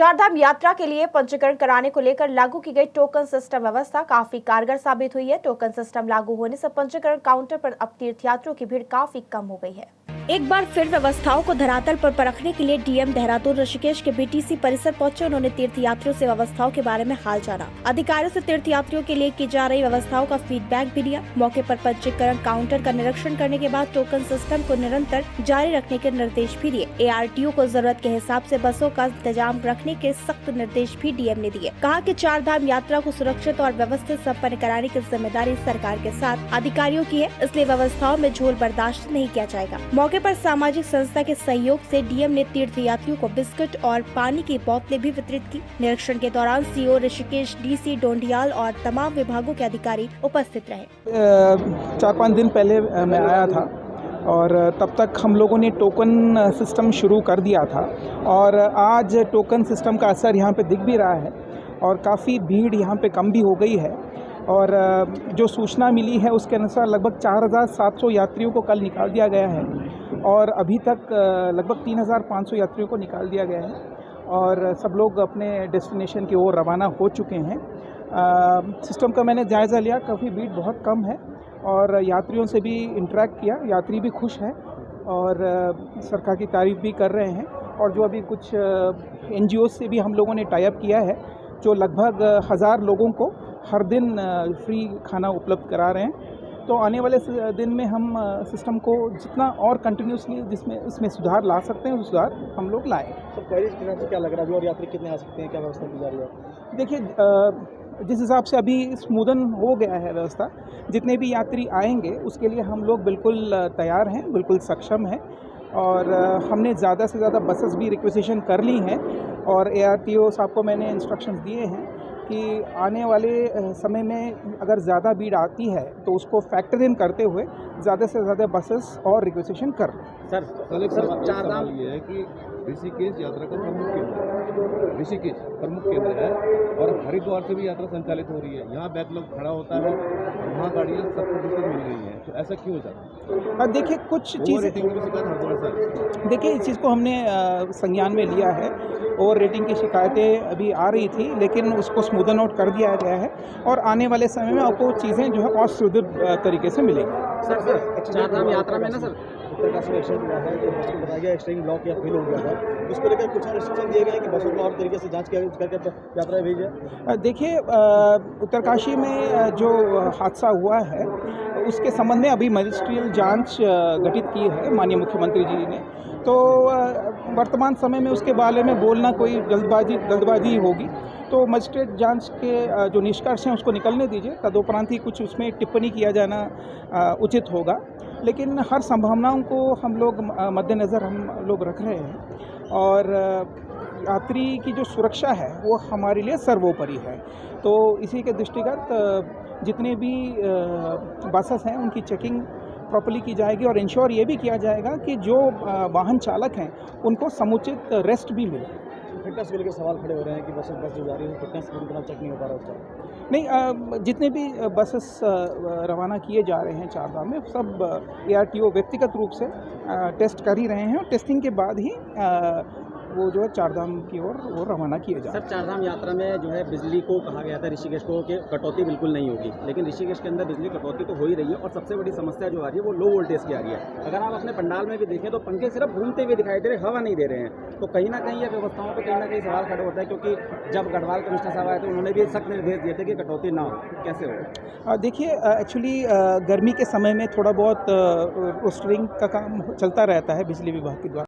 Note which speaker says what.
Speaker 1: चारधाम यात्रा के लिए पंजीकरण कराने को लेकर लागू की गई टोकन सिस्टम व्यवस्था काफी कारगर साबित हुई है। टोकन सिस्टम लागू होने से पंजीकरण काउंटर पर अब तीर्थयात्रियों की भीड़ काफी कम हो गई है। एक बार फिर व्यवस्थाओं को धरातल पर परखने के लिए डीएम देहरादून ऋषिकेश के बीटीसी परिसर पहुंचे। उन्होंने तीर्थयात्रियों से व्यवस्थाओं के बारे में हाल जाना। अधिकारियों से तीर्थयात्रियों के लिए की जा रही व्यवस्थाओं का फीडबैक भी लिया। मौके पर पंजीकरण काउंटर का निरीक्षण करने के बाद टोकन सिस्टम को निरंतर जारी रखने के निर्देश भी दिए। ARTO को जरूरत के हिसाब से बसों का इंतजाम रखने के सख्त निर्देश भी डीएम ने दिए। कहा कि चारधाम यात्रा को सुरक्षित और व्यवस्थित संपन्न कराने की जिम्मेदारी सरकार के साथ अधिकारियों की है, इसलिए व्यवस्थाओं में झोल बर्दाश्त नहीं किया जाएगा। मौके पर सामाजिक संस्था के सहयोग से डीएम ने तीर्थयात्रियों को बिस्कुट और पानी की बोतलें भी वितरित की। निरीक्षण के दौरान सीओ ऋषिकेश, DC डोंडियाल और तमाम विभागों के अधिकारी उपस्थित रहे।
Speaker 2: 4-5 दिन पहले मैं आया था और तब तक हम लोगों ने टोकन सिस्टम शुरू कर दिया था और आज टोकन सिस्टम का असर यहाँ पे दिख भी रहा है और काफ़ी भीड़ यहाँ पे कम भी हो गई है। और जो सूचना मिली है उसके अनुसार लगभग 4700 यात्रियों को कल निकाल दिया गया है और अभी तक लगभग 3500 यात्रियों को निकाल दिया गया है और सब लोग अपने डेस्टिनेशन की ओर रवाना हो चुके हैं। सिस्टम का मैंने जायज़ा लिया, काफ़ी भीड़ बहुत कम है और यात्रियों से भी इंटरेक्ट किया। यात्री भी खुश हैं और सरकार की तारीफ़ भी कर रहे हैं। और जो अभी कुछ NGO से भी हम लोगों ने टाई अप किया है जो लगभग 1000 लोगों को हर दिन फ्री खाना उपलब्ध करा रहे हैं। तो आने वाले दिन में हम सिस्टम को जितना और कंटिन्यूसली जिसमें इसमें सुधार ला सकते हैं सुधार हम लोग लाएँ।
Speaker 3: तो क्वेरीज के हिसाब से क्या लग रहा है और यात्री कितने आ सकते हैं, क्या व्यवस्था की जा रही है?
Speaker 2: देखिए, जिस हिसाब से अभी स्मूदन हो गया है व्यवस्था, जितने भी यात्री आएंगे उसके लिए हम लोग बिल्कुल तैयार हैं, बिल्कुल सक्षम हैं और हमने ज़्यादा से ज़्यादा बसेस भी रिक्वेजिशन कर ली हैं और ARTO साहब को मैंने इंस्ट्रक्शंस दिए हैं कि आने वाले समय में अगर ज़्यादा भीड़ आती है तो उसको फैक्टर इन करते हुए ज़्यादा से ज़्यादा बसेस और रिक्वेजिशन कर लें।
Speaker 3: सर चारधाम ये है कि ऋषिकेश यात्रा का प्रमुख केंद्र है, ऋषिकेश प्रमुख केंद्र है और हरिद्वार से भी यात्रा संचालित हो रही है। यहाँ बैकलॉग खड़ा होता है और वहाँ गाड़ियाँ 70% मिल रही हैं, तो ऐसा क्यों हो जाता है?
Speaker 2: देखिए कुछ चीज़ें, देखिए इस चीज़ को हमने संज्ञान में लिया है और रेटिंग की शिकायतें अभी आ रही थी लेकिन उसको स्मूदन आउट कर दिया गया है और आने वाले समय में आपको चीज़ें जो है और सुदृढ़ तरीके से मिलेंगी।
Speaker 3: सर चारधाम यात्रा में ना सर उत्तरकाशी में एक्सीडेंट हुआ है, जो बसों को बताया गया एक्सट्रीम ब्लॉक या फेल हो गया था, उसको लेकर कुछ रिस्ट्रिक्शन दिए गए कि बसों को और तरीके से जांच करके यात्रा भेजिए।
Speaker 2: देखिए, उत्तरकाशी में जो हादसा हुआ है उसके संबंध में अभी मजिस्ट्रियल जांच गठित की है माननीय मुख्यमंत्री जी ने। तो वर्तमान समय में उसके बारे में बोलना कोई जल्दबाजी होगी, तो मजिस्ट्रेट जांच के जो निष्कर्ष हैं उसको निकलने दीजिए, तदुपरांत ही कुछ उसमें टिप्पणी किया जाना उचित होगा। लेकिन हर संभावनाओं को हम लोग मद्देनज़र हम लोग रख रहे हैं और यात्री की जो सुरक्षा है वो हमारे लिए सर्वोपरि है। तो इसी के दृष्टिगत जितने भी बसेस हैं उनकी चेकिंग प्रॉपर्ली की जाएगी और इंश्योर ये भी किया जाएगा कि जो वाहन चालक हैं उनको समुचित रेस्ट भी मिले।
Speaker 3: फिटनेस को लेकर सवाल खड़े हो रहे हैं कि बस जो जा रही है फिटनेस पूरी तरह चेक नहीं हो पा रहा उसका।
Speaker 2: नहीं, जितने भी बसेस रवाना किए जा रहे हैं चारधाम में सब ARTO व्यक्तिगत रूप से टेस्ट कर ही रहे हैं और टेस्टिंग के बाद ही वो जो है चारधाम की ओर वो रवाना किए जा रहे हैं।
Speaker 3: सर चारधाम यात्रा में जो है बिजली को कहा गया था ऋषिकेश को कि कटौती बिल्कुल नहीं होगी, लेकिन ऋषिकेश के अंदर बिजली कटौती तो हो ही रही है और सबसे बड़ी समस्या जो आ रही है वो लो वोल्टेज की आ रही है। अगर आप अपने पंडाल में भी देखें तो पंखे सिर्फ घूमते हुए दिखाई दे रहे, हवा नहीं दे रहे हैं। तो कहीं ना कहीं ये व्यवस्थाओं पर कहीं ना कहीं सवाल खड़ा होता है, क्योंकि जब गढ़वाल कमिश्नर साहब आए थे उन्होंने भी सख्त निर्देश दिए थे कि कटौती ना हो, कैसे हो?
Speaker 2: देखिए, एक्चुअली गर्मी के समय में थोड़ा बहुत रोस्टरिंग का काम चलता रहता है बिजली विभाग के द्वारा।